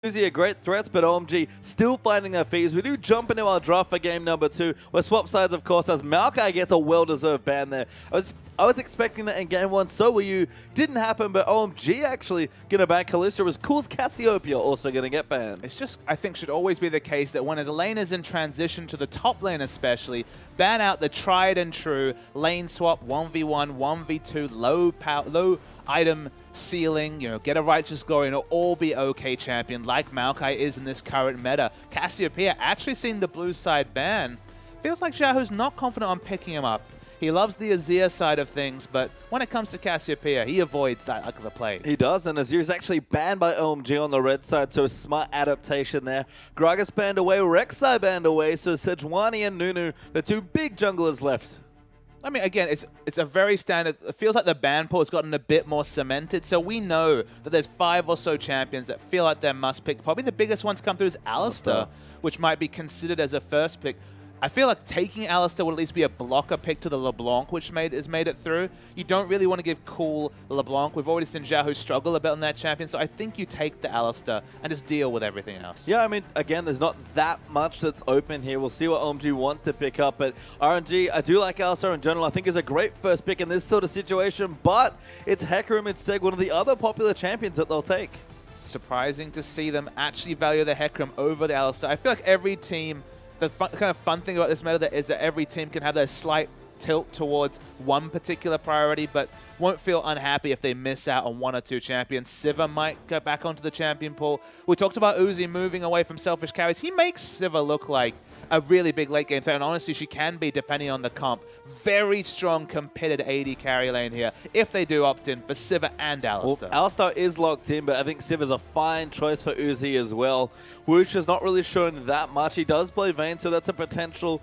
Uzi are great threats, but OMG still finding their feet. We do jump into our draft for game number 2, where swap sides, of course, as Maokai gets a well-deserved ban there. I was expecting that in game 1, so were you. Didn't happen, but OMG actually gonna ban Kalista. As cool as Cassiopeia also gonna get banned. It's just, I think, should always be the case that when a lane is in transition to the top lane especially, ban out the tried and true lane swap, 1v1, 1v2, low item ceiling, get a Righteous Glory and it'll all be okay champion like Maokai is in this current meta. Cassiopeia actually seeing the blue side ban. Feels like Xiaohu's not confident on picking him up. He loves the Azir side of things, but when it comes to Cassiopeia, he avoids that like the play. He does, and Azir is actually banned by OMG on the red side, so a smart adaptation there. Gragas banned away, Rek'Sai banned away, so Sejuani and Nunu, the two big junglers left. I mean, again, it's a very standard. It feels like the ban pool has gotten a bit more cemented, so we know that there's 5 or so champions that feel like they're must pick. Probably the biggest one to come through is Alistar, which might be considered as a first pick. I feel like taking Alistar would at least be a blocker pick to the LeBlanc, which has made it through. You don't really want to give cool LeBlanc. We've already seen Xiaohu struggle a bit on that champion, so I think you take the Alistar and just deal with everything else. Yeah, I mean, again, there's not that much that's open here. We'll see what OMG want to pick up, but RNG, I do like Alistar in general. I think is a great first pick in this sort of situation, but it's Hecarim instead, one of the other popular champions that they'll take. Surprising to see them actually value the Hecarim over the Alistar. I feel like every team... The kind of fun thing about this meta is that every team can have their slight tilt towards one particular priority, but won't feel unhappy if they miss out on 1 or 2 champions. Sivir might go back onto the champion pool. We talked about Uzi moving away from selfish carries. He makes Sivir look like a really big late game threat, and honestly, she can be, depending on the comp, very strong committed AD carry lane here if they do opt in for Sivir and Alistar. Well, Alistar is locked in, but I think Sivir's a fine choice for Uzi as well. Woosh has not really shown that much. He does play Vayne, so that's a potential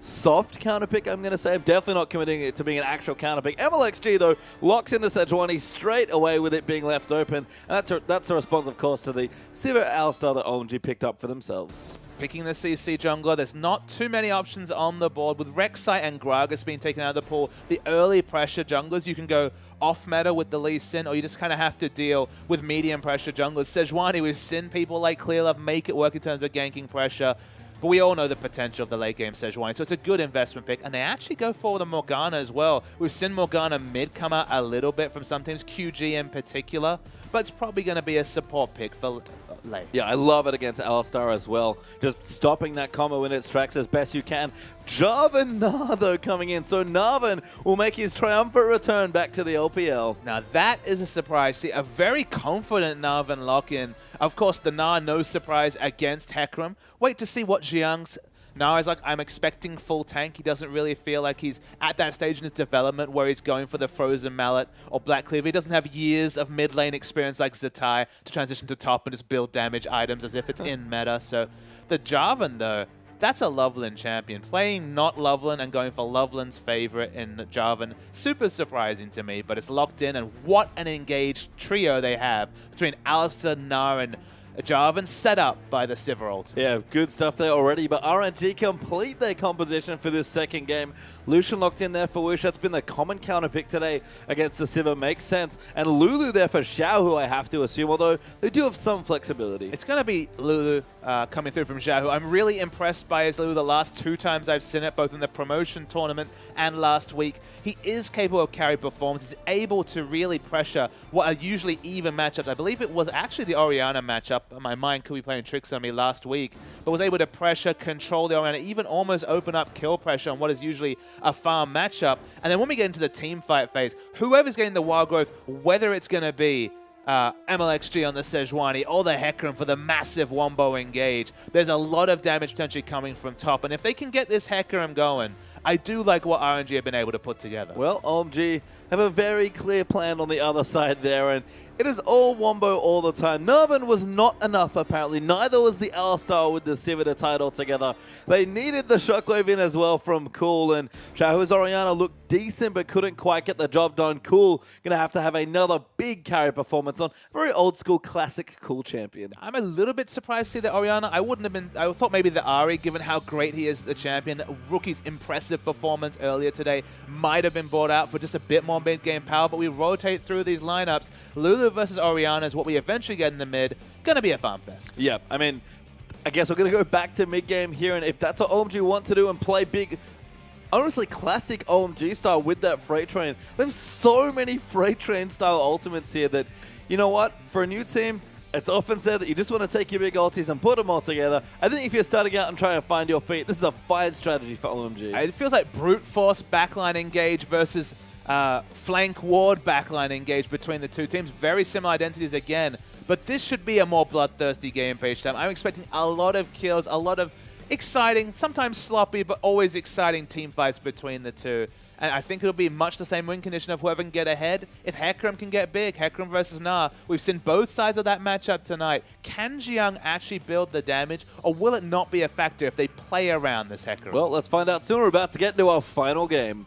soft counter pick, I'm going to say. I'm definitely not committing it to being an actual counter pick. MLXG, though, locks into Sejuani straight away with it being left open. And that's a response, of course, to the Sivir Alistar that OMG picked up for themselves. Picking the CC jungler, there's not too many options on the board. With Rek'Sai and Gragas being taken out of the pool, the early pressure junglers, you can go off meta with the Lee Sin, or you just kind of have to deal with medium pressure junglers. Sejuani, we've seen people like Clearlove make it work in terms of ganking pressure. But we all know the potential of the late game Sejuani, so it's a good investment pick. And they actually go for the Morgana as well. We've seen Morgana mid come out a little bit from some teams, QG in particular, but it's probably going to be a support pick for late. Yeah, I love it against Alistar as well. Just stopping that combo in its tracks as best you can. Jarvan though coming in, so Narvan will make his triumphant return back to the LPL. Now that is a surprise. See, a very confident Narvan lock-in. Of course, the Gnar, no surprise against Hecarim. Wait to see what Jiang's... Now he's like, I'm expecting full tank. He doesn't really feel like he's at that stage in his development where he's going for the Frozen Mallet or Black Cleaver. He doesn't have years of mid lane experience like Zatai to transition to top and just build damage items as if it's in meta. So the Jarvan, though, that's a Loveland champion. Playing not Loveland and going for Loveland's favorite in Jarvan, super surprising to me, but it's locked in, and what an engaged trio they have between Alistar, Gnar, and Jarvan, set up by the Sivir ult. Yeah, good stuff there already, but RNG complete their composition for this second game. Lucian locked in there for Wish. That's been the common counter pick today against the Sivir. Makes sense. And Lulu there for Xiaohu, I have to assume, although they do have some flexibility. It's going to be Lulu coming through from Xiaohu. I'm really impressed by his Lulu the last 2 times I've seen it, both in the promotion tournament and last week. He is capable of carry performance. He's able to really pressure what are usually even matchups. I believe it was actually the Orianna matchup. My mind could be playing tricks on me last week, but was able to pressure, control the Orianna, even almost open up kill pressure on what is usually a farm matchup. And then when we get into the team fight phase, whoever's getting the wild growth, whether it's going to be MLXG on the Sejuani or the Hecarim for the massive wombo engage, there's a lot of damage potentially coming from top. And if they can get this Hecarim going, I do like what RNG have been able to put together. Well, OMG have a very clear plan on the other side there, and it is all wombo all the time. Narvan was not enough, apparently. Neither was the Alistar with the Sivir to tie it all together. They needed the Shockwave in as well from Cool, and Xiaohu's Orianna looked decent but couldn't quite get the job done. Cool going to have another big carry performance on very old school classic Cool champion. I'm a little bit surprised to see that Orianna. I thought maybe the Ari, given how great he is the champion. Rookie's impressive massive performance earlier today. Might have been brought out for just a bit more mid-game power, but we rotate through these lineups. Lulu versus Orianna is what we eventually get in the mid. Gonna be a farm fest. Yeah, I mean, I guess we're going to go back to mid-game here, and if that's what OMG want to do and play big, honestly, classic OMG style with that Freight Train. There's so many Freight Train style ultimates here that, you know what, for a new team, it's often said that you just want to take your big ultis and put them all together. I think if you're starting out and trying to find your feet, this is a fine strategy for OMG. It feels like brute force backline engage versus flank ward backline engage between the two teams. Very similar identities again, but this should be a more bloodthirsty game page time. I'm expecting a lot of kills, a lot of exciting, sometimes sloppy, but always exciting team fights between the two. And I think it'll be much the same win condition of whoever can get ahead. If Hecarim can get big, Hecarim versus Na, we've seen both sides of that matchup tonight. Can Jiang actually build the damage, or will it not be a factor if they play around this Hecarim? Well, let's find out soon. We're about to get into our final game.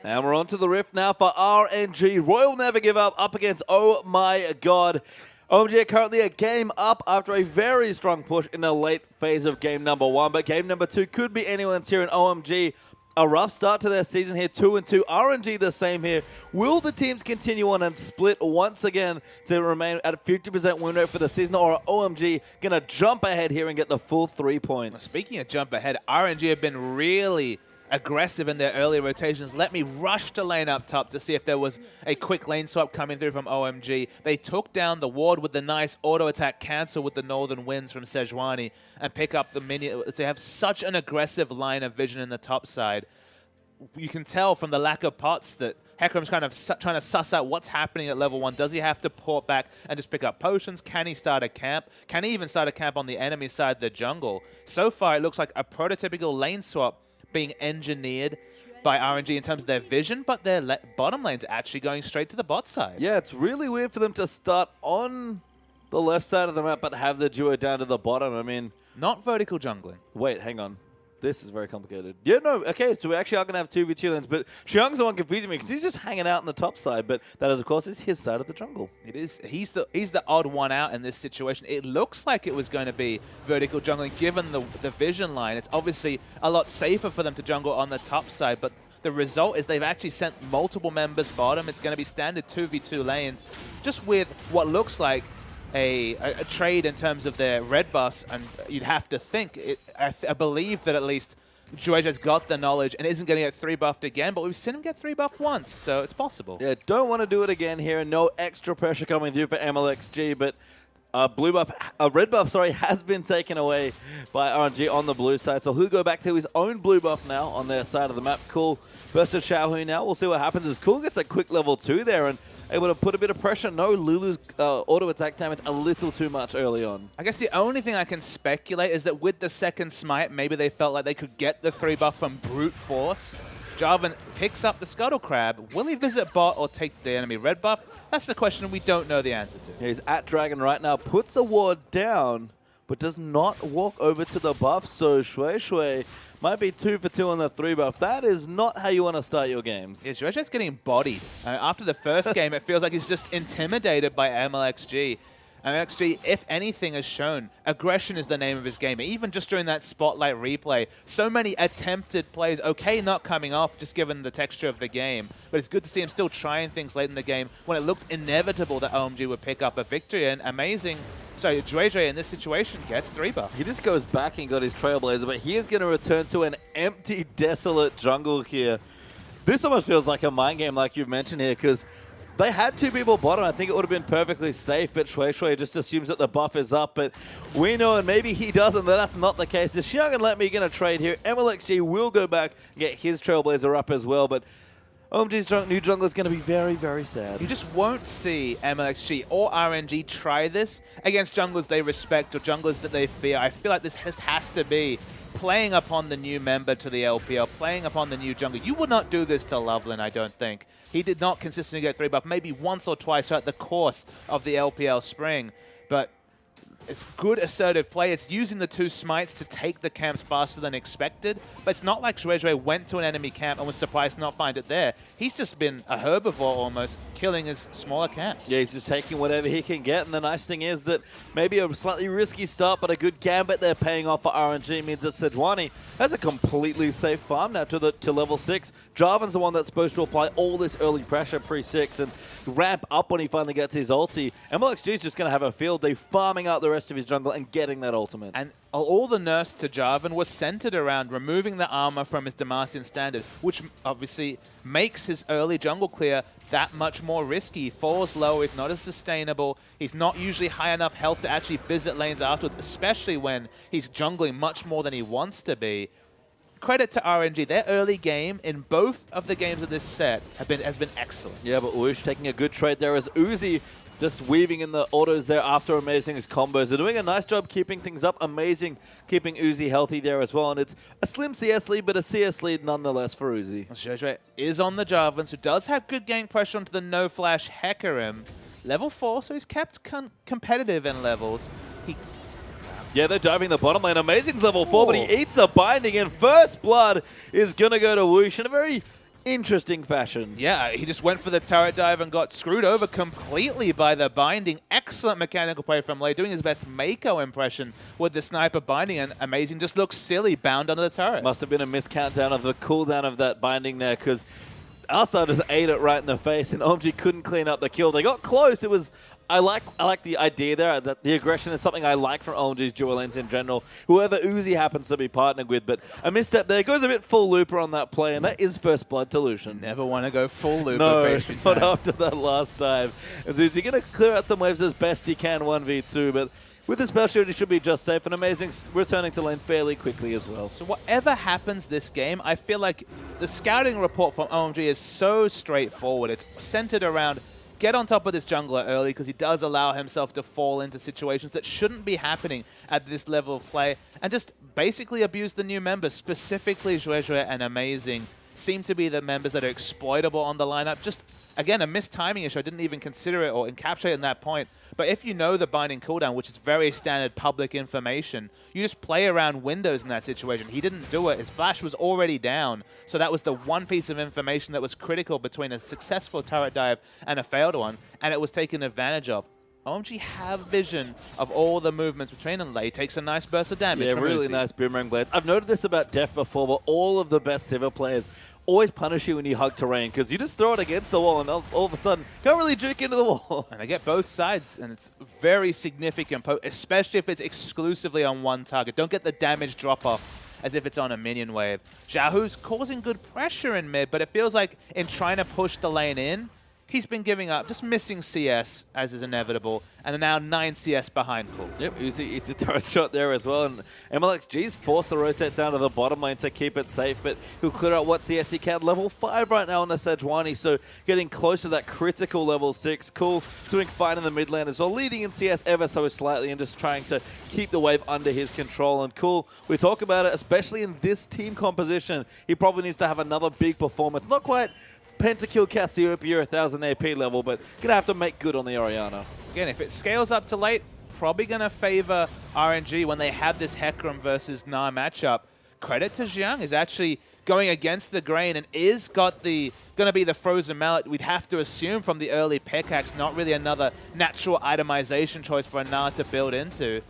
And we're on to the Rift now for RNG. Royal Never Give up against Oh My God. OMG are currently a game up after a very strong push in the late phase of game number 1. But game number 2 could be anyone's here in OMG. A rough start to their season here, 2-2. RNG the same here. Will the teams continue on and split once again to remain at a 50% win rate for the season, or are OMG going to jump ahead here and get the full 3 points? Speaking of jump ahead, RNG have been really aggressive in their early rotations. Let me rush to lane up top to see if there was a quick lane swap coming through from OMG. They took down the ward with the nice auto attack cancel with the Northern Winds from Sejuani and pick up the minion. They have such an aggressive line of vision in the top side. You can tell from the lack of pots that Hecarim's kind of trying to suss out what's happening at level 1. Does he have to port back and just pick up potions? Can he start a camp? Can he even start a camp on the enemy side, the jungle? So far, it looks like a prototypical lane swap being engineered by RNG in terms of their vision, but their bottom lane's actually going straight to the bot side. Yeah, it's really weird for them to start on the left side of the map but have the duo down to the bottom. I mean... Not vertical jungling. Wait, hang on. This is very complicated. Yeah, no, okay, so we actually are going to have 2v2 lanes, but Xiang's the one confusing me because he's just hanging out on the top side, but that is, of course, is his side of the jungle. It is. He's the odd one out in this situation. It looks like it was going to be vertical jungling given the vision line. It's obviously a lot safer for them to jungle on the top side, but the result is they've actually sent multiple members bottom. It's going to be standard 2v2 lanes, just with what looks like a trade in terms of their red buffs, and you'd have to think, I believe that at least Jueja's got the knowledge and isn't going to get 3 buffed again, but we've seen him get 3 buffed once, so it's possible. Yeah, don't want to do it again here. No extra pressure coming through for MLXG, but red buff, has been taken away by RNG on the blue side. So he'll go back to his own blue buff now on their side of the map. Cool versus Xiaohu now. We'll see what happens as Cool gets a quick level 2 there and able to put a bit of pressure. No, Lulu's auto attack damage a little too much early on. I guess the only thing I can speculate is that with the second smite, maybe they felt like they could get the 3 buff from brute force. Jarvan picks up the Scuttle Crab. Will he visit bot or take the enemy red buff? That's the question we don't know the answer to. Yeah, he's at Dragon right now, puts a ward down, but does not walk over to the buff, so Shui might be 2 for 2 on the 3 buff. That is not how you want to start your games. Yeah, Jueja's getting bodied. After the first game, it feels like he's just intimidated by MLXG. MLXG, if anything, has shown aggression is the name of his game. Even just during that spotlight replay, so many attempted plays, okay, not coming off, just given the texture of the game. But it's good to see him still trying things late in the game when it looked inevitable that OMG would pick up a victory. And amazing. So Jueja in this situation gets 3 buff. He just goes back and got his Trailblazer, but he is going to return to an empty, desolate jungle here. This almost feels like a mind game, like you've mentioned here, because they had 2 people bottom. I think it would have been perfectly safe, but Shui just assumes that the buff is up. But we know, and maybe he doesn't, that that's not the case. Is Xiang and Let Me going to trade here? MLXG will go back and get his Trailblazer up as well, but OMG's new jungler is going to be very, very sad. You just won't see MLXG or RNG try this against junglers they respect or junglers that they fear. I feel like this has to be playing upon the new member to the LPL, playing upon the new jungler. You would not do this to Loveland, I don't think. He did not consistently get 3 buff, maybe once or twice throughout the course of the LPL spring. But It's good assertive play. It's using the 2 smites to take the camps faster than expected. But it's not like Zhuezhui went to an enemy camp and was surprised to not find it there. He's just been a herbivore almost, killing his smaller camps. Yeah, he's just taking whatever he can get. And the nice thing is that maybe a slightly risky start, but a good gambit there paying off for RNG means that Sejuani has a completely safe farm now to level 6. Jarvan's the one that's supposed to apply all this early pressure pre-6 and ramp up when he finally gets his ulti. MLXG is just going to have a field day farming out the rest of his jungle and getting that ultimate. And all the nerfs to Jarvan was centered around removing the armor from his Demacian standard, which obviously makes his early jungle clear that much more risky. He falls low, he's not as sustainable, he's not usually high enough health to actually visit lanes afterwards, especially when he's jungling much more than he wants to be. Credit to RNG. Their early game in both of the games of this set has been excellent. Yeah, but Woosh taking a good trade there as Uzi just weaving in the autos there after amazing his combos. They're doing a nice job keeping things up. Amazing keeping Uzi healthy there as well. And it's a slim CS lead, but a CS lead nonetheless for Uzi. Zhuezhui is on the Jarvans, who does have good gang pressure onto the no-flash Hecarim. Level 4, so he's kept competitive in levels. Yeah, they're diving the bottom lane. Amazing's level 4, but he eats a binding, and first blood is going to go to Woosh in a very interesting fashion. Yeah, he just went for the turret dive and got screwed over completely by the binding. Excellent mechanical play from Lei, doing his best Mako impression with the sniper binding, and Amazing just looks silly bound under the turret. Must have been a miscountdown of the cooldown of that binding there, because Alstar just ate it right in the face, and OMG couldn't clean up the kill. They got close. It was... I like the idea there, that the aggression is something I like from OMG's dual lanes in general, whoever Uzi happens to be partnered with, but a misstep there goes a bit full looper on that play, and that is first blood to Lucian. Never want to go full looper. No, not after that last dive. As Uzi going to clear out some waves as best he can 1v2, but with the spell shield, he should be just safe, and Amazing returning to lane fairly quickly as well. So whatever happens this game, I feel like the scouting report from OMG is so straightforward. It's centered around get on top of this jungler early, because he does allow himself to fall into situations that shouldn't be happening at this level of play, and just basically abuse the new members, specifically Zhuezhui and Amazing seem to be the members that are exploitable on the lineup. Just, again, a missed timing issue. I didn't even consider it or encapsulate it in that point. But if you know the binding cooldown, which is very standard public information, you just play around windows in that situation. He didn't do it. His flash was already down. So that was the one piece of information that was critical between a successful turret dive and a failed one, and it was taken advantage of. OMG have vision of all the movements between them. Lei takes a nice burst of damage. Yeah, from really Uzi. nice boomerang blades. I've noted this about Def before, but all of the best Sivir players always punish you when you hug terrain, because you just throw it against the wall and all of a sudden can't really juke into the wall. And I get both sides, and it's very significant, especially if it's exclusively on one target. Don't get the damage drop-off as if it's on a minion wave. Xiaohu's causing good pressure in mid, but it feels like in trying to push the lane in, he's been giving up, just missing CS, as is inevitable, and now 9 CS behind Cool. Yep, Uzi eats a turret shot there as well, and MLXG's forced to rotate down to the bottom lane to keep it safe, but he'll clear out what CS he can. Level 5 right now on the Sejuani, so getting close to that critical level 6. Cool doing fine in the mid lane as well, leading in CS ever so slightly and just trying to keep the wave under his control. And Cool, we talk about it, especially in this team composition, he probably needs to have another big performance. Not quite Pentakill Cassiopeia 1000 AP level, but gonna have to make good on the Orianna. Again, if it scales up to late, probably gonna favor RNG when they have this Hecarim versus Gnar matchup. Credit to Xiang is actually going against the grain and is gonna be the frozen mallet we'd have to assume from the early pickaxe, not really another natural itemization choice for a Gnar to build into.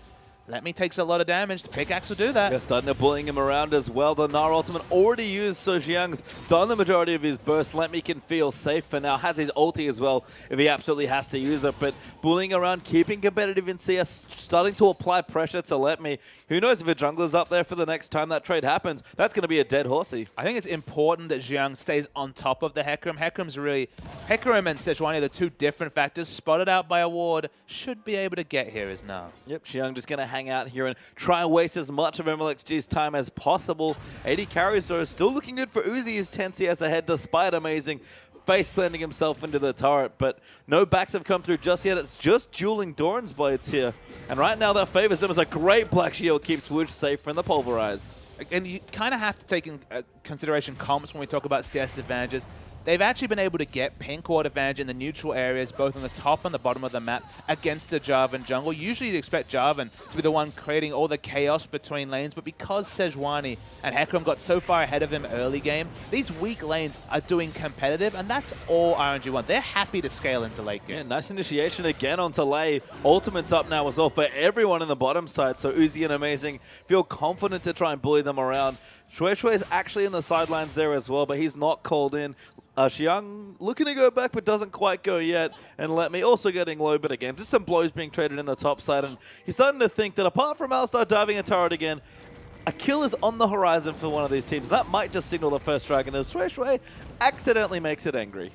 Let me takes a lot of damage. The pickaxe will do that. They're starting to bullying him around as well. The Gnar ultimate already used, so Xiang's done the majority of his burst. Let me can feel safe for now. Has his ulti as well if he absolutely has to use it. But bullying around, keeping competitive in CS, starting to apply pressure to Let Me. Who knows if a jungler's up there for the next time that trade happens. That's going to be a dead horsey. I think it's important that Xiang stays on top of the Hecarim. Hecarim and Sejuani are the two different factors. Spotted out by a ward, should be able to get here as Gnar. Yep, Xiang just going to hang out here and try and waste as much of MLXG's time as possible. 80 carries though, still looking good for Uzi. He's 10 CS ahead despite Amazing face planting himself into the turret, but no backs have come through just yet. It's just dueling Doran's blades here, and right now that favors them as a great Black Shield keeps Woosh safe from the Pulverize. And you kind of have to take in consideration comps when we talk about CS advantages. they've actually been able to get pink ward advantage in the neutral areas, both on the top and the bottom of the map, against the Jarvan jungle. Usually you'd expect Jarvan to be the one creating all the chaos between lanes, but because Sejuani and Hecarim got so far ahead of him early game, these weak lanes are doing competitive, and that's all RNG want. They're happy to scale into late game. Yeah, nice initiation again onto Lei. Ultimate's up now as well for everyone in the bottom side, so Uzi and Amazing feel confident to try and bully them around. Shui is actually in the sidelines there as well, but he's not called in. Xiang looking to go back, but doesn't quite go yet. And Let Me also getting low, but again, just some blows being traded in the top side. And he's starting to think that apart from Alistar diving a turret again, a kill is on the horizon for one of these teams. That might just signal the first dragon as Shui accidentally makes it angry.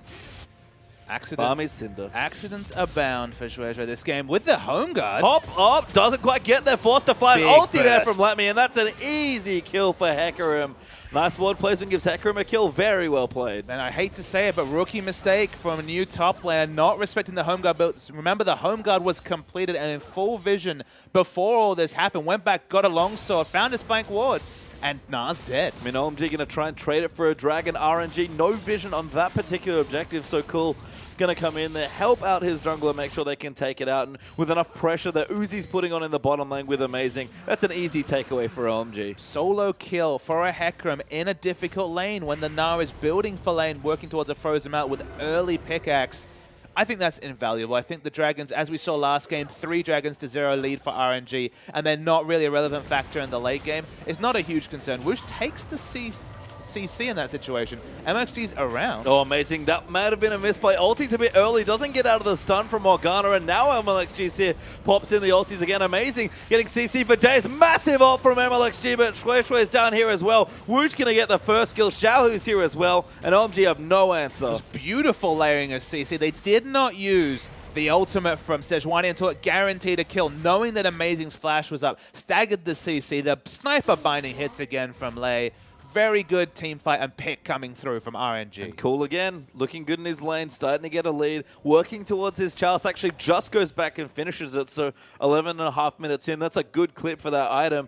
Accidents abound for Shui this game with the home guard. Hop up, doesn't quite get there, forced to fight. Ulti there from Let Me, and that's an easy kill for Hecarim. Nice ward placement gives Hecarim a kill. Very well played. And I hate to say it, but rookie mistake from a new top laner, not respecting the home guard build. Remember, the home guard was completed and in full vision before all this happened. Went back, got a longsword, found his flank ward, and Na's dead. I mean, OMG going to try and trade it for a dragon. RNG, no vision on that particular objective, so cool. Going to come in there, help out his jungler, make sure they can take it out, and with enough pressure that Uzi's putting on in the bottom lane with Amazing, that's an easy takeaway for OMG. Solo kill for a Hecarim in a difficult lane when the Na is building for lane, working towards a frozen mount with early pickaxe. I think that's invaluable. I think the Dragons, as we saw last game, 3 Dragons to 0 lead for RNG, and they're not really a relevant factor in the late game. It's not a huge concern. Whoosh takes the CC in that situation. MXG's around. Oh, Amazing. That might have been a misplay. Ulti's a bit early. Doesn't get out of the stun from Morgana, and now MLXG's here. Pops in the ultis again. Amazing. Getting CC for days. Massive ult from MLXG, but Shui is down here as well. Wooch going to get the first kill. Xiaohu's here as well, and OMG have no answer. It was beautiful layering of CC. They did not use the ultimate from Sejuani until it guaranteed a kill, knowing that Amazing's flash was up. Staggered the CC. The sniper binding hits again from Lei. Very good team fight and pick coming through from RNG. And cool again, looking good in his lane, starting to get a lead, working towards his Charles, actually just goes back and finishes it, so 11.5 minutes in, that's a good clip for that item.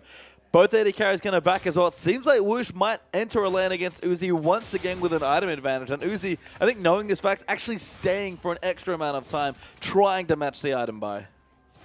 Both AD carries going to back as well. It seems like Whoosh might enter a lane against Uzi once again with an item advantage, and Uzi, I think knowing this fact, actually staying for an extra amount of time, trying to match the item buy.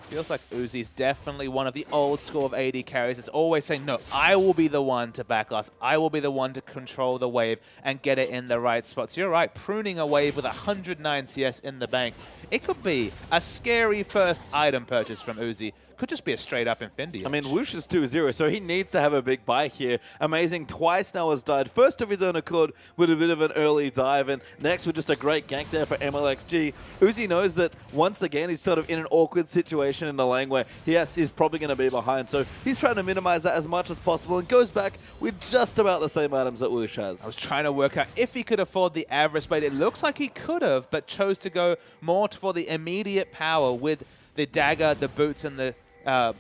Feels like Uzi's definitely one of the old school of AD carries. It's always saying, no, I will be the one to backlast. I will be the one to control the wave and get it in the right spots. You're right, pruning a wave with 109 CS in the bank. It could be a scary first item purchase from Uzi. Could just be a straight-up Infinity. I mean, Whoosh is 2-0, so he needs to have a big buy here. Amazing twice now has died. First of his own accord with a bit of an early dive, and next with just a great gank there for MLXG. Uzi knows that once again he's sort of in an awkward situation in the lane where he's probably going to be behind, so he's trying to minimize that as much as possible and goes back with just about the same items that Whoosh has. I was trying to work out if he could afford the average blade. It looks like he could have, but chose to go more for the immediate power with the dagger, the boots, and the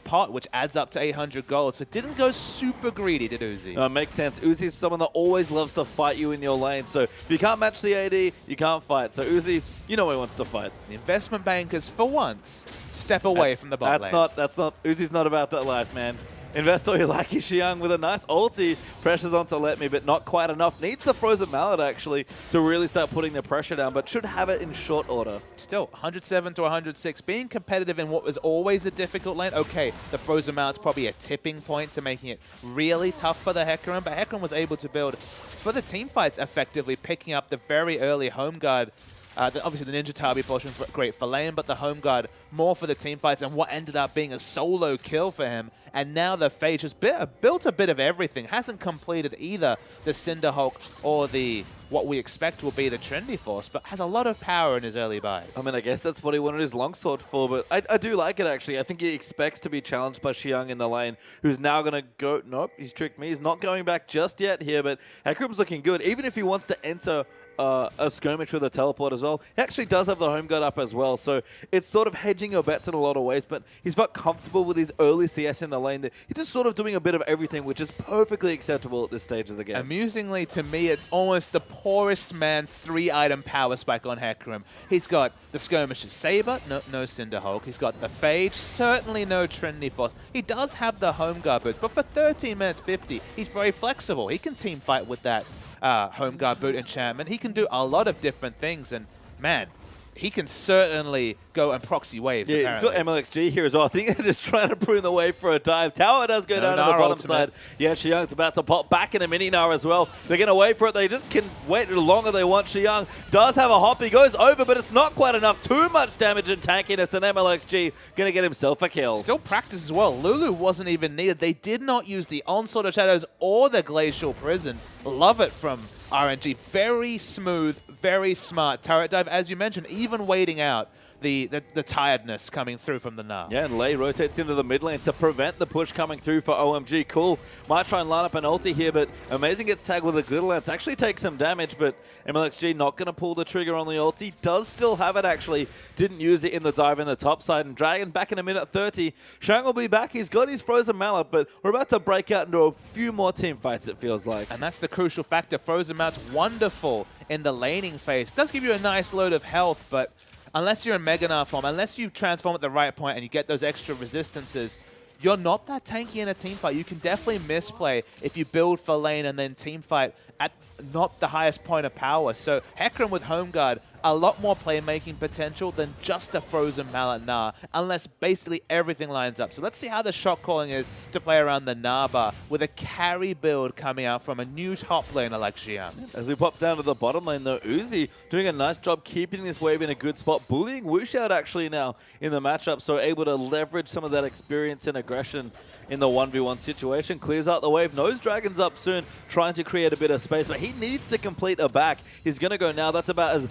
pot, which adds up to 800 gold. So it didn't go super greedy, did Uzi? Makes sense. Uzi's someone that always loves to fight you in your lane. So if you can't match the AD, you can't fight. So Uzi, you know he wants to fight. The investment bankers, for once, step away from the bot lane. Uzi's not about that life, man. Invest all you like. Xiang with a nice ulti. Pressures onto Let Me, but not quite enough. Needs the Frozen Mallet, actually, to really start putting the pressure down, but should have it in short order. Still, 107 to 106. Being competitive in what was always a difficult lane. Okay, the Frozen Mallet's probably a tipping point to making it really tough for the Hecarim, but Hecarim was able to build for the team fights effectively, picking up the very early home guard. Obviously, the Ninja Tabi portion great for lane, but the home guard more for the team fights and what ended up being a solo kill for him. And now the Phage has built a bit of everything. Hasn't completed either the Cinderhulk or the what we expect will be the Trendy Force, but has a lot of power in his early buys. I mean, I guess that's what he wanted his longsword for, but I do like it, actually. I think he expects to be challenged by Xiang in the lane, who's now going to go... Nope, he's tricked me. He's not going back just yet here, but Hecarim's looking good. Even if he wants to enter a skirmish with a teleport as well, he actually does have the home guard up as well, so it's sort of hedging your bets in a lot of ways, but he's felt comfortable with his early CS in the lane. He's just sort of doing a bit of everything, which is perfectly acceptable at this stage of the game. Amusingly, to me, it's almost the poorest man's 3-item power spike on Hecarim. He's got the Skirmisher's Saber, no Cinderhulk. He's got the Phage, certainly no Trinity Force. He does have the home guard boots, but for 13 minutes 50, he's very flexible. He can team fight with that home guard boot enchantment. He can do a lot of different things, and man, he can certainly go and proxy waves. Yeah, apparently. he's got MLXG here as well. I think they're just trying to prune the wave for a dive. Tower does go down to the bottom ultimate. side. Yeah, Xiang's about to pop back in a mini now as well. They're going to wait for it. They just can wait as long as they want. Xiang does have a hop. He goes over, but it's not quite enough. Too much damage and tankiness, and MLXG going to get himself a kill. Still practice as well. Lulu wasn't even needed. They did not use the Onslaught of Shadows or the Glacial Prison. Love it from RNG. Very smooth, very smart turret dive. As you mentioned, even waiting out the tiredness coming through from the Gnar. Yeah, and Lei rotates into the mid lane to prevent the push coming through for OMG. Cool. Might try and line up an ulti here, but Amazing gets tagged with a good lance. Actually takes some damage, but MLXG not going to pull the trigger on the ulti. Does still have it, actually. Didn't use it in the dive in the top side. And Dragon back in a minute 30. Shang will be back. He's got his Frozen Mallet, but we're about to break out into a few more team fights, it feels like. And that's the crucial factor. Frozen Mallet's wonderful in the laning phase. Does give you a nice load of health, but unless you're in Mega Gnar form, unless you transform at the right point and you get those extra resistances, you're not that tanky in a team fight. You can definitely misplay if you build for lane and then team fight at not the highest point of power. So Hecarim with Home Guard, a lot more playmaking potential than just a Frozen Mallet Gnar, unless basically everything lines up. So let's see how the shot calling is to play around the Gnar bar with a carry build coming out from a new top laner like Xiang. As we pop down to the bottom lane, though, Uzi doing a nice job keeping this wave in a good spot, bullying Whoosh out actually now in the matchup, so able to leverage some of that experience and aggression in the 1v1 situation. Clears out the wave, knows Dragon's up soon, trying to create a bit of space, but he needs to complete a back. He's going to go now. That's about as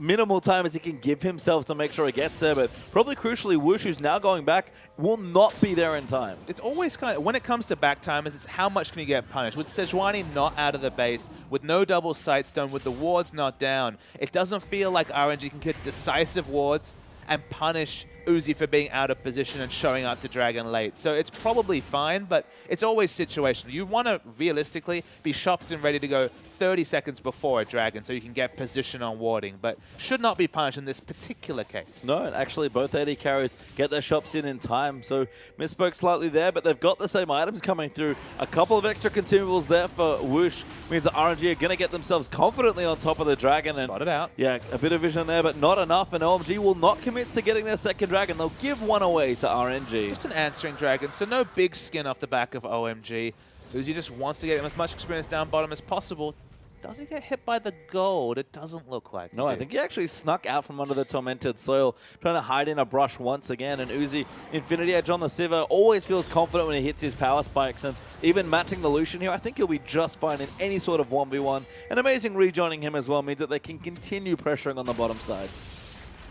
minimal time as he can give himself to make sure he gets there, but probably crucially, Whoosh, who's now going back, will not be there in time. It's always kind of, when it comes to back timers, it's how much can you get punished. With Sejuani not out of the base, with no double sightstone, with the wards not down, it doesn't feel like RNG can get decisive wards and punish Uzi for being out of position and showing up to Dragon late. So it's probably fine, but it's always situational. You want to realistically be shopped and ready to go 30 seconds before a Dragon so you can get position on warding, but should not be punished in this particular case. No, and actually both AD carries get their shops in time, so misspoke slightly there, but they've got the same items coming through. A couple of extra consumables there for Whoosh means that RNG are going to get themselves confidently on top of the Dragon. And spotted out. Yeah, a bit of vision there, but not enough, and OMG will not commit to getting their second Dragon. They'll give one away to RNG. Just an answering Dragon, so no big skin off the back of OMG. Uzi just wants to get as much experience down bottom as possible. Does he get hit by the gold? It doesn't look like No, it. I think he actually snuck out from under the tormented soil, trying to hide in a brush once again. And Uzi, Infinity Edge on the Sivir, always feels confident when he hits his power spikes. And even matching the Lucian here, I think he'll be just fine in any sort of 1v1. And Amazing rejoining him as well means that they can continue pressuring on the bottom side.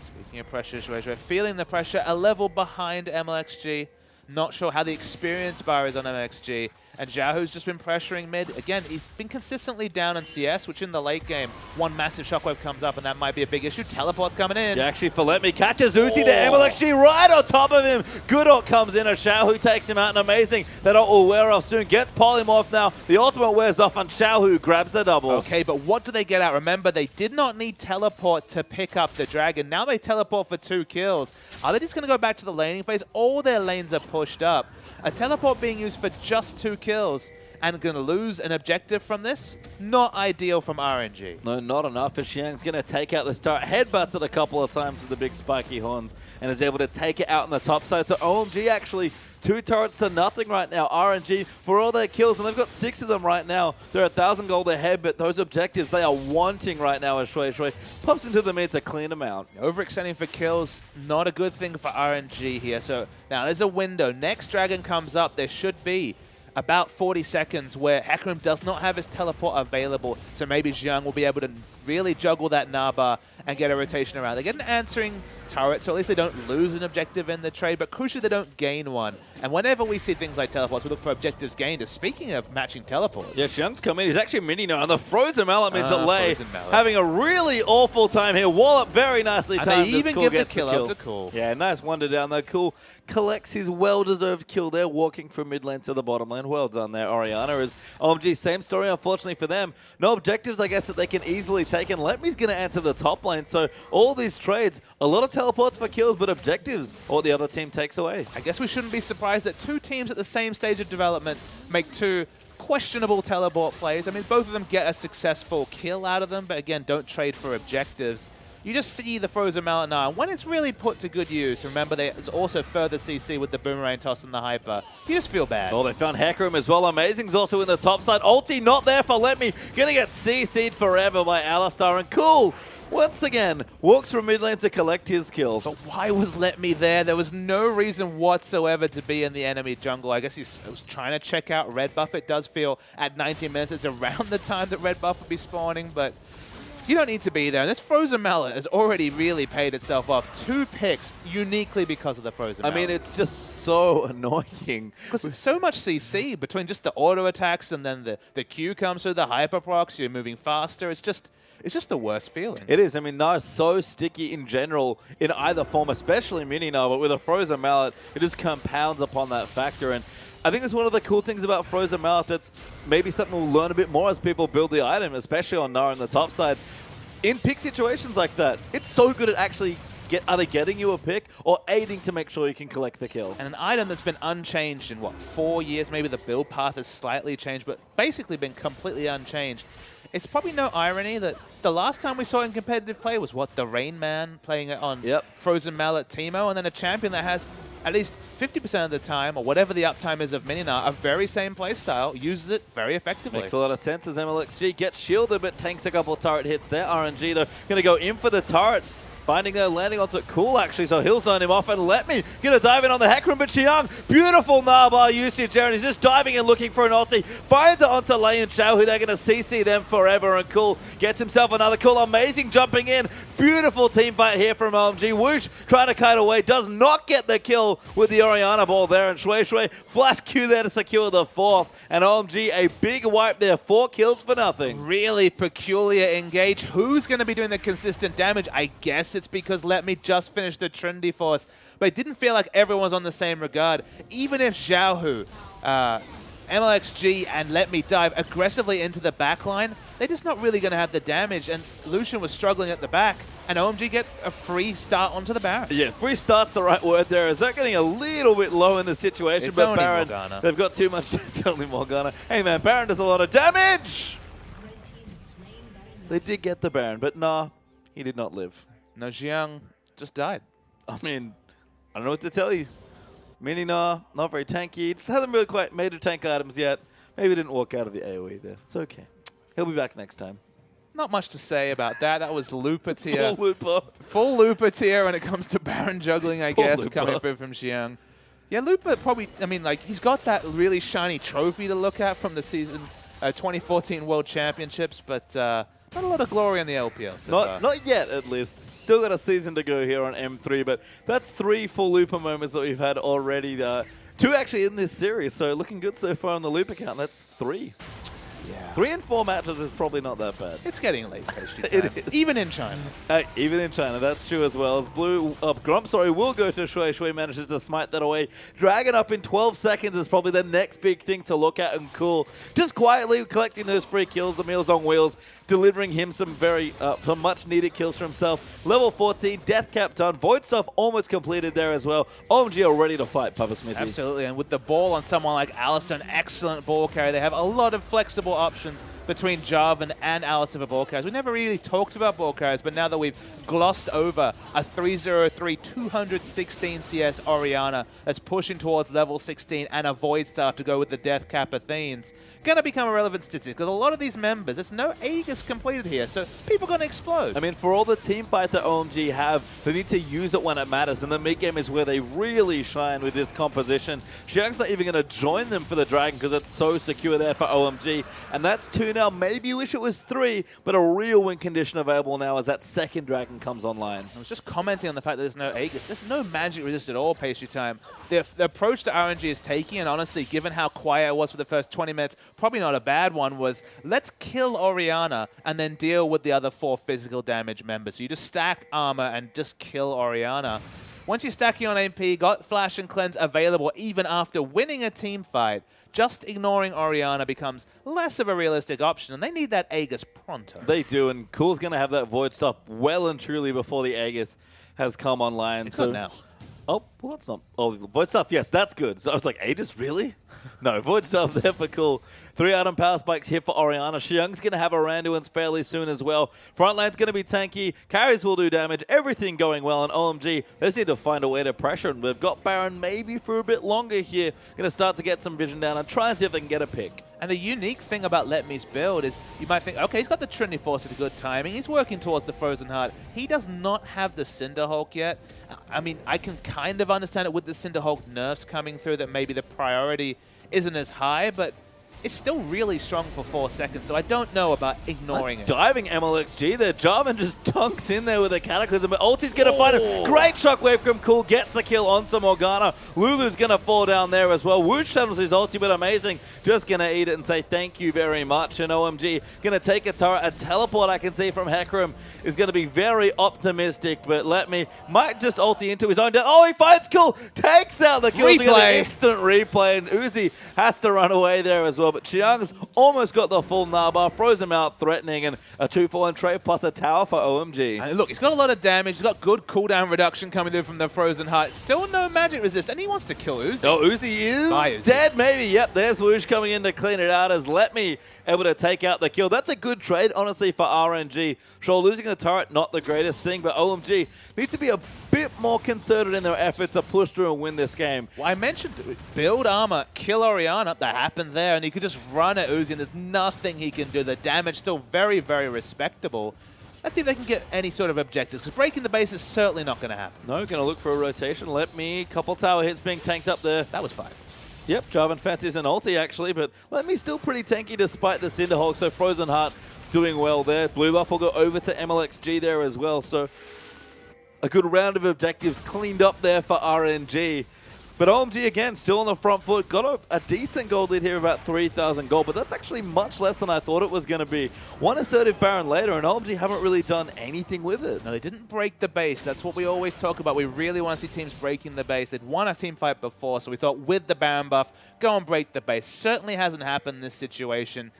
Speaking of pressure, Zhuezhui feeling the pressure, a level behind MLXG. Not sure how the experience bar is on MLXG. And Xiaohu's just been pressuring mid. Again, he's been consistently down in CS, which in the late game, one massive shockwave comes up and that might be a big issue. Teleport's coming in. Yeah, actually, Let catches Uzi there. MLXG right on top of him. Good ult comes in, and Xiaohu takes him out. And Amazing, that ult will wear off soon. Gets Polymorph now. The ultimate wears off, and Xiaohu grabs the double. Okay, but what do they get out? Remember, they did not need teleport to pick up the Dragon. Now they teleport for 2 kills. Are they just going to go back to the laning phase? All their lanes are pushed up. A teleport being used for just 2 kills and going to lose an objective from this? Not ideal from RNG. No, not enough. And Xiang's going to take out this turret. Headbutts it a couple of times with the big spiky horns and is able to take it out on the top side. So OMG actually 2 turrets to nothing right now. RNG for all their kills, and they've got 6 of them right now. They're 1,000 gold ahead, but those objectives they are wanting right now as Zhuezhui pops into the mid to clean them out. Overextending for kills, not a good thing for RNG here. So now there's a window. Next Dragon comes up. There should be about 40 seconds where Hecarim does not have his teleport available, so maybe Xiang will be able to really juggle that Gnar bar and get a rotation around. They get an answering turret, so at least they don't lose an objective in the trade, but crucially they don't gain one. And whenever we see things like teleports, we look for objectives gained. Speaking of matching teleports. Yeah, Xiang's come in. He's actually mini now, and the Frozen Mallet means Lei Frozen Mallet. having a really awful time here. Wallop very nicely timed. And they even Cool give the gets kill after Cool. Yeah, nice wonder down there. Cool collects his well-deserved kill there, walking from mid lane to the bottom lane. Well done there, Oriana. Is OMG, same story, unfortunately for them. No objectives, I guess, that they can easily take, and Letme's going to enter the top lane. So all these trades, a lot of teleports for kills, but objectives, all the other team takes away. I guess we shouldn't be surprised that 2 teams at the same stage of development make 2 questionable teleport plays. I mean, both of them get a successful kill out of them, but again, don't trade for objectives. You just see the Frozen Mallet now, and when it's really put to good use, remember there's also further CC with the Boomerang Toss and the Hyper. You just feel bad. Oh, they found Hecarim as well. Amazing's also in the top side. Ulti not there for Let Me. Gonna get CC'd forever by Alistar, and Cool, once again, walks from mid lane to collect his kill. But why was Let Me there? There was no reason whatsoever to be in the enemy jungle. I guess he was trying to check out Red Buff. It does feel at 19 minutes it's around the time that Red Buff would be spawning, but you don't need to be there. And this Frozen Mallet has already really paid itself off. 2 picks uniquely because of the Frozen Mallet. I mean, it's just so annoying. Because it's so much CC between just the auto attacks and then the Q comes through the hyper procs, you're moving faster. It's just the worst feeling. It is. I mean, Na is so sticky in general in either form, especially Mini Na, but with a Frozen Mallet, it just compounds upon that factor. And I think it's one of the cool things about Frozen Mallet that's maybe something we'll learn a bit more as people build the item, especially on Na on the top side. In pick situations like that, it's so good at actually either getting you a pick or aiding to make sure you can collect the kill. And an item that's been unchanged in, what, 4 years? Maybe the build path has slightly changed, but basically been completely unchanged. It's probably no irony that the last time we saw it in competitive play was, what, the Rain Man playing it on Frozen Mallet Teemo, and then a champion that has at least 50% of the time, or whatever the uptime is of Minina, a very same playstyle, uses it very effectively. Makes a lot of sense as MLXG gets shielded, but tanks a couple of turret hits there. RNG, though, going to go in for the turret. Finding her landing onto Cool, actually, so he'll zone him off and Let Me gonna dive in on the Hecarim, but Xiang, beautiful Narbar usage there, and he's just diving and looking for an ulti. Finds it onto Lei and Xiao, who they're gonna CC them forever, and Cool gets himself another Cool. Amazing jumping in. Beautiful team fight here from OMG. Whoosh trying to kite away, does not get the kill with the Orianna ball there, and Shui Shui flash Q there to secure the 4th, and OMG a big wipe there, 4 kills for nothing. Really peculiar engage. Who's gonna be doing the consistent damage? I guess it's because Let Me just finish the Trinity Force, but it didn't feel like everyone's on the same regard. Even if Xiaohu, MLXG, and Let Me dive aggressively into the backline, they're just not really going to have the damage, and Lucian was struggling at the back, and OMG get a free start onto the Baron. Yeah, free start's the right word there. Is that getting a little bit low in the situation? It's but only Baron, Morgana. They've got too much. It's only Morgana. Hey man, Baron does a lot of damage! They did get the Baron, but nah, he did not live. No, Xiang just died. I mean, I don't know what to tell you. Mini Na, not very tanky. Hasn't really quite made a tank items yet. Maybe didn't walk out of the AoE there. It's okay. He'll be back next time. Not much to say about that. That was Looper tier. Full Looper. Full Looper tier when it comes to Baron juggling, I guess, Looper. coming through from Xiang. Yeah, Looper probably, I mean, like, he's got that really shiny trophy to look at from the season 2014 World Championships, but not a lot of glory in the LPL so far. Not yet, at least. Still got a season to go here on M3, but that's 3 full Looper moments that we've had already. 2 actually in this series, so looking good so far on the Looper count. That's 3. Yeah. 3 and 4 matches is probably not that bad. It's getting late pastry time. It is. Even in China. Even in China, that's true as well. As Grump, will go to Shui. Shui manages to smite that away. Dragon up in 12 seconds is probably the next big thing to look at, and Cool just quietly collecting those free kills, the Meals on Wheels, delivering him some some much needed kills for himself. Level 14, Death Cap done. Void Stuff almost completed there as well. OMG are ready to fight, Papa Smithy. Absolutely, and with the ball on someone like Alistar, an excellent ball carrier, they have a lot of flexible options between Jarvan and Alistar for ball carriers. We never really talked about ball carriers, but now that we've glossed over a 303, 216 CS Orianna that's pushing towards level 16 and a Void Staff to go with the Death Cap Athenes, going to become a relevant statistic because a lot of these members, there's no Aegis completed here, so people are going to explode. I mean, for all the team fight that OMG have, they need to use it when it matters, and the mid-game is where they really shine with this composition. Xiang's not even going to join them for the Dragon because it's so secure there for OMG, and that's 2 now. Maybe you wish it was 3, but a real win condition available now as that second Dragon comes online. I was just commenting on the fact that there's no Aegis. There's no magic resist at all, pastry time. The approach that RNG is taking, and honestly, given how quiet it was for the first 20 minutes, probably not a bad one, was let's kill Orianna and then deal with the other 4 physical damage members. So you just stack armor and just kill Orianna. Once you're stacking on MP, got Flash and Cleanse available even after winning a team fight, just ignoring Orianna becomes less of a realistic option, and they need that Aegis pronto. They do, and Cool's going to have that Void Stuff well and truly before the Aegis has come online. It's not now. Oh, well, that's not. Oh, Void Stuff, yes, that's good. So I was like, Aegis, really? No, Void Stuff there for Cool. 3 item power spikes here for Orianna. Xiang's going to have a Randuin's fairly soon as well. Front lane's going to be tanky. Carries will do damage. Everything going well. And OMG, they just need to find a way to pressure. And we've got Baron maybe for a bit longer here. Going to start to get some vision down and try and see if they can get a pick. And the unique thing about Letme's build is you might think, okay, he's got the Trinity Force at a good timing. He's working towards the Frozen Heart. He does not have the Cinderhulk yet. I mean, I can kind of understand it with the Cinderhulk nerfs coming through that maybe the priority isn't as high, but it's still really strong for 4 seconds, so I don't know about ignoring it. Diving MLXG there. Jarvan just dunks in there with a Cataclysm, but Ulti's going to find it. Great shockwave from Cool, gets the kill onto Morgana. Lulu's going to fall down there as well. Wooch channels his ulti, but amazing. Just going to eat it and say thank you very much. And OMG going to take a turret. A teleport I can see from Hecarim is going to be very optimistic, but might just ulti into his own death. Oh, he finds Cool, takes out the kill. Replay. Instant replay, and Uzi has to run away there as well. But Xiang's almost got the full Naba, throws him out threatening, and a 2-4 trade plus a tower for OMG. And look, he's got a lot of damage. He's got good cooldown reduction coming through from the Frozen Heart. Still no magic resist, and he wants to kill Uzi. Oh, Uzi is dead, maybe. Yep, there's Woosh coming in to clean it out as Letme able to take out the kill. That's a good trade, honestly, for RNG. Sure, losing the turret, not the greatest thing, but OMG needs to be a bit more concerted in their efforts to push through and win this game. Well, I mentioned build armor, kill Orianna. That happened there, and he could just run at Uzi, and there's nothing he can do. The damage still very, very respectable. Let's see if they can get any sort of objectives, because breaking the base is certainly not going to happen. No, going to look for a rotation. Couple tower hits being tanked up there. That was 5. Yep, Jarvan fancies an ulti actually, but Letme still pretty tanky despite the Cinderhulk, so Frozen Heart doing well there. Blue buff will go over to MLXG there as well, so a good round of objectives cleaned up there for RNG. But OMG, again, still on the front foot. Got a decent gold lead here, about 3,000 gold, but that's actually much less than I thought it was going to be. One assertive Baron later, and OMG haven't really done anything with it. No, they didn't break the base. That's what we always talk about. We really want to see teams breaking the base. They'd won a team fight before, so we thought with the Baron buff, go and break the base. Certainly hasn't happened in this situation.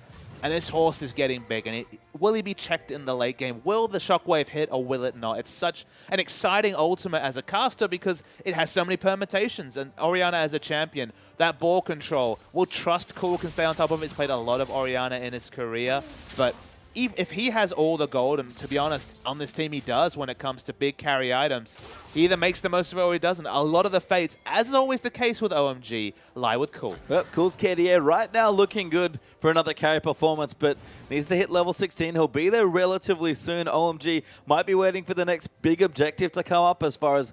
And this horse is getting big. And will he be checked in the late game? Will the shockwave hit or will it not? It's such an exciting ultimate as a caster because it has so many permutations. And Orianna as a champion, that ball control, will trust Cool can stay on top of it. He's played a lot of Orianna in his career. But if he has all the gold, and to be honest, on this team he does when it comes to big carry items, he either makes the most of it or he doesn't. A lot of the fates, as is always the case with OMG, lie with Cool. Yep, Cool's KDA right now looking good for another carry performance, but needs to hit level 16. He'll be there relatively soon. OMG might be waiting for the next big objective to come up as far as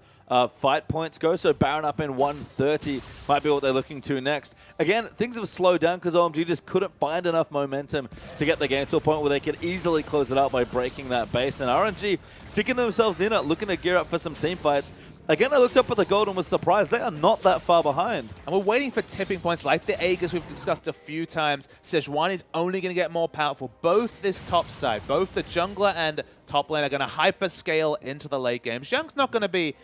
fight points go, so Baron up in 130 might be what they're looking to next. Again, things have slowed down because OMG just couldn't find enough momentum to get the game to a point where they could easily close it out by breaking that base. And RNG sticking themselves in it, looking to gear up for some team fights. Again, I looked up at the gold and was surprised. They are not that far behind. And we're waiting for tipping points like the Aegis we've discussed a few times. Sejuani is only going to get more powerful. Both this top side, both the jungler and top lane are going to hyper scale into the late game. Xiang's not going to be,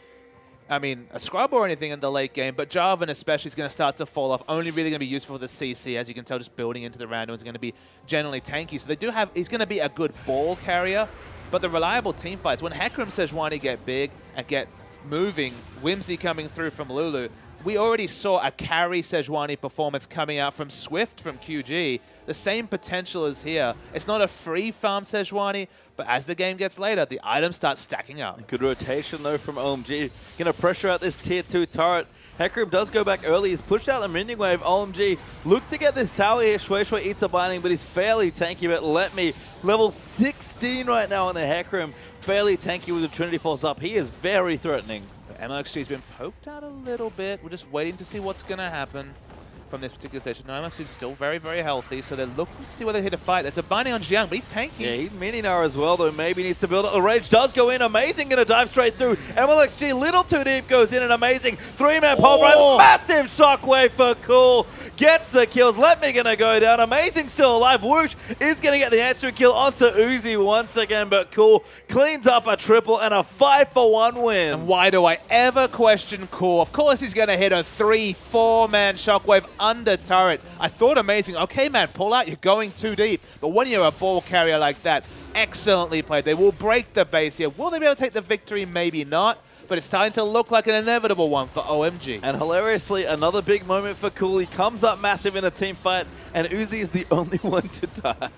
I mean, a scrub or anything in the late game, but Jarvan especially is going to start to fall off. Only really going to be useful for the CC, as you can tell, just building into the Randuin is going to be generally tanky. So they do have, he's going to be a good ball carrier, but the reliable team fights, when Hecarim Sejuani get big and get moving, Whimsy coming through from Lulu, we already saw a carry Sejuani performance coming out from Swift from QG. The same potential is here. It's not a free farm Sejuani, but as the game gets later, the items start stacking up. Good rotation, though, from OMG. Going to pressure out this tier 2 turret. Hecarim does go back early. He's pushed out the minion wave. OMG look to get this tower here. Shui eats a binding, but he's fairly tanky. But Letme, level 16 right now on the Hecarim. Fairly tanky with the Trinity Force up. He is very threatening. MLXG's been poked out a little bit. We're just waiting to see what's going to happen from this particular station. No, MLXG's still very, very healthy, so they're looking to see whether they hit a fight. That's a binding on Xiang, but he's tanky. Yeah, he's Mininar as well, though. Maybe needs to build up. The Rage does go in. Amazing, going to dive straight through. MLXG, little too deep, goes in. An amazing 3-man pulverize. Massive shockwave for Cool. Gets the kills. Letme going to go down. Amazing still alive. Whoosh is going to get the answering kill onto Uzi once again, but Cool cleans up a triple and a 5-for-1 win. And why do I ever question Cool? Of course he's going to hit a 3-4-man shockwave under turret. I thought amazing. Okay, man, pull out. You're going too deep. But when you're a ball carrier like that, excellently played. They will break the base here. Will they be able to take the victory? Maybe not. but it's starting to look like an inevitable one for OMG. And hilariously, another big moment for Cool. He comes up massive in a team fight, and Uzi is the only one to die.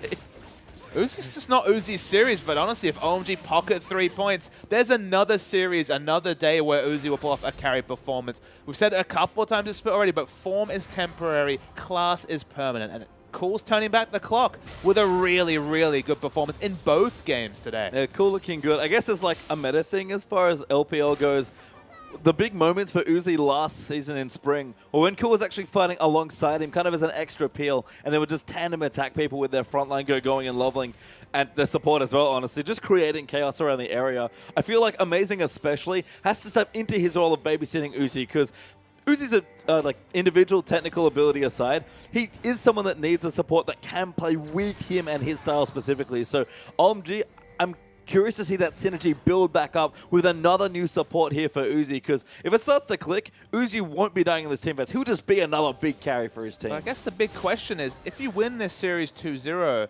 Uzi's just not Uzi's series, but honestly, if OMG pocket 3 points, there's another series, another day where Uzi will pull off a carry performance. We've said it a couple of times this split already, but form is temporary, class is permanent, and Cool's turning back the clock with a really, really good performance in both games today. Yeah, Cool looking good. I guess it's like a meta thing as far as LPL goes. The big moments for Uzi last season in spring, or when Cool was actually fighting alongside him, kind of as an extra peel, and they would just tandem attack people with their frontline going and leveling, and their support as well, honestly, just creating chaos around the area. I feel like Amazing especially has to step into his role of babysitting Uzi, because Uzi's like individual technical ability aside, he is someone that needs a support that can play with him and his style specifically. So OMG, I'm curious to see that synergy build back up with another new support here for Uzi, because if it starts to click, Uzi won't be dying in this team fight. He'll just be another big carry for his team. But I guess the big question is, if you win this series 2-0,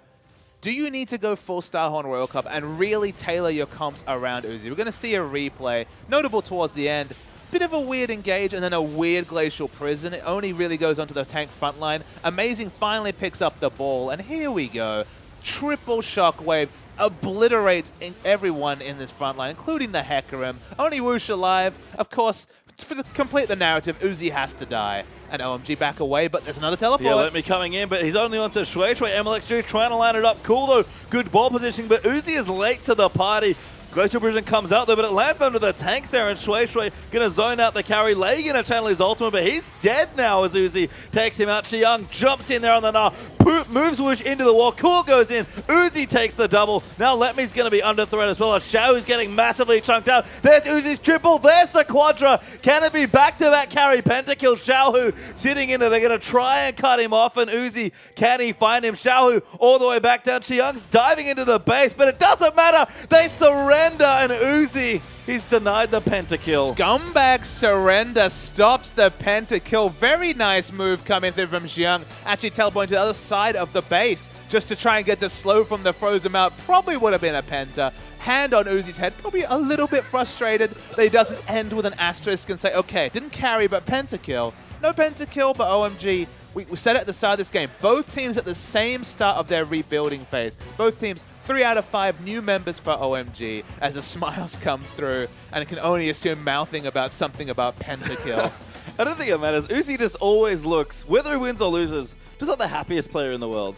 do you need to go full Starhorn Royal Cup and really tailor your comps around Uzi? We're going to see a replay, notable towards the end. Bit of a weird engage and then a weird Glacial Prison. It only really goes onto the tank front line. Amazing finally picks up the ball, and here we go. Triple Shockwave obliterates everyone in this front line, including the Hecarim. Only Whoosh alive. Of course, to complete the narrative, Uzi has to die. And OMG back away, but there's another teleport. Yeah, let me coming in, but he's only onto Shui. MLX2 trying to line it up. Cool though, good ball positioning, but Uzi is late to the party. Glacial Prison comes out there, but it lands under the tanks there, and Shui gonna zone out the carry. Lei gonna channel his ultimate, but he's dead now as Uzi takes him out. Xiang jumps in there on the Gnar, moves Whoosh into the wall. Cool goes in. Uzi takes the double. Now Letme's gonna be under threat as well. Xiaohu's getting massively chunked out. There's Uzi's triple. There's the quadra. Can it be back-to-back carry? Pentakill. Xiaohu sitting in there. They're gonna try and cut him off, and Uzi, can he find him? Xiaohu all the way back down. Xiang's diving into the base, but it doesn't matter. They surrender. And Uzi, he's denied the pentakill. Scumbag surrender stops the pentakill. Very nice move coming through from Xiang. Actually teleporting to the other side of the base just to try and get the slow from the frozen out. Probably would have been a penta. Hand on Uzi's head, probably a little bit frustrated that he doesn't end with an asterisk and say, okay, didn't carry, but pentakill. No pentakill, but OMG. We said it at the start of this game. Both teams at the same start of their rebuilding phase. Both teams, 3 out of 5 new members for OMG as the smiles come through, and it can only assume mouthing about something about pentakill. I don't think it matters. Uzi just always looks, whether he wins or loses, just not the happiest player in the world.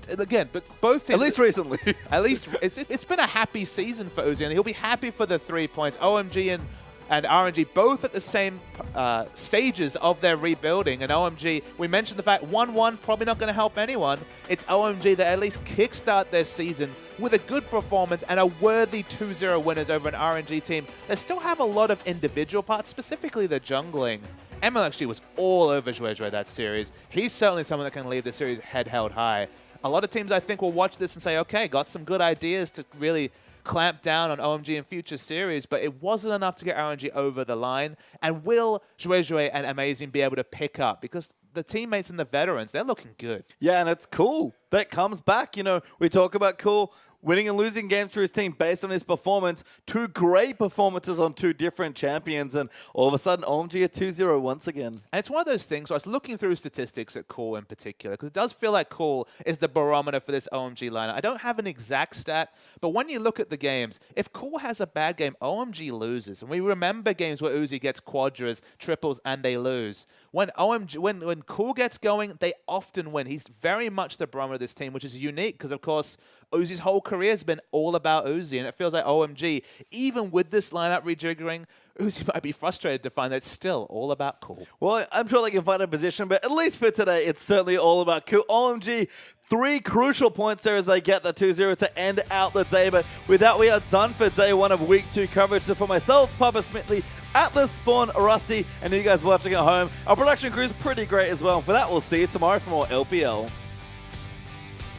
Again, but both teams... At least recently. At least it's been a happy season for Uzi, and he'll be happy for the 3 points. OMG and RNG both at the same stages of their rebuilding. And OMG, we mentioned the fact 1-1 probably not going to help anyone. It's OMG that at least kickstart their season with a good performance and a worthy 2-0 winners over an RNG team that still have a lot of individual parts, specifically the jungling. MLXG was all over Zhuezhui that series. He's certainly someone that can leave the series head held high. A lot of teams, I think, will watch this and say, okay, got some good ideas to really clamp down on OMG in future series, but it wasn't enough to get RNG over the line. And will Zhuezhui and Amazing be able to pick up? Because the teammates and the veterans, they're looking good. Yeah, and it's Cool that comes back. You know, we talk about Cool winning and losing games for his team based on his performance. 2 great performances on 2 different champions, and all of a sudden, OMG at 2-0 once again. And it's one of those things where I was looking through statistics at Cool in particular, because it does feel like Cool is the barometer for this OMG lineup. I don't have an exact stat, but when you look at the games, if Cool has a bad game, OMG loses. And we remember games where Uzi gets quadras, triples, and they lose. When Cool gets going, they often win. He's very much the barometer of this team, which is unique because, of course, Uzi's whole career has been all about Uzi, and it feels like OMG, even with this lineup rejiggering, Uzi might be frustrated to find that it's still all about Cool. Well, I'm sure they can find a position, but at least for today, it's certainly all about Cool. OMG, 3 crucial points there as they get the 2-0 to end out the day. But with that, we are done for day 1 of week 2 coverage. So for myself, Papa Smithley, at the Spawn, Rusty, and you guys watching at home, our production crew is pretty great as well. For that, we'll see you tomorrow for more LPL.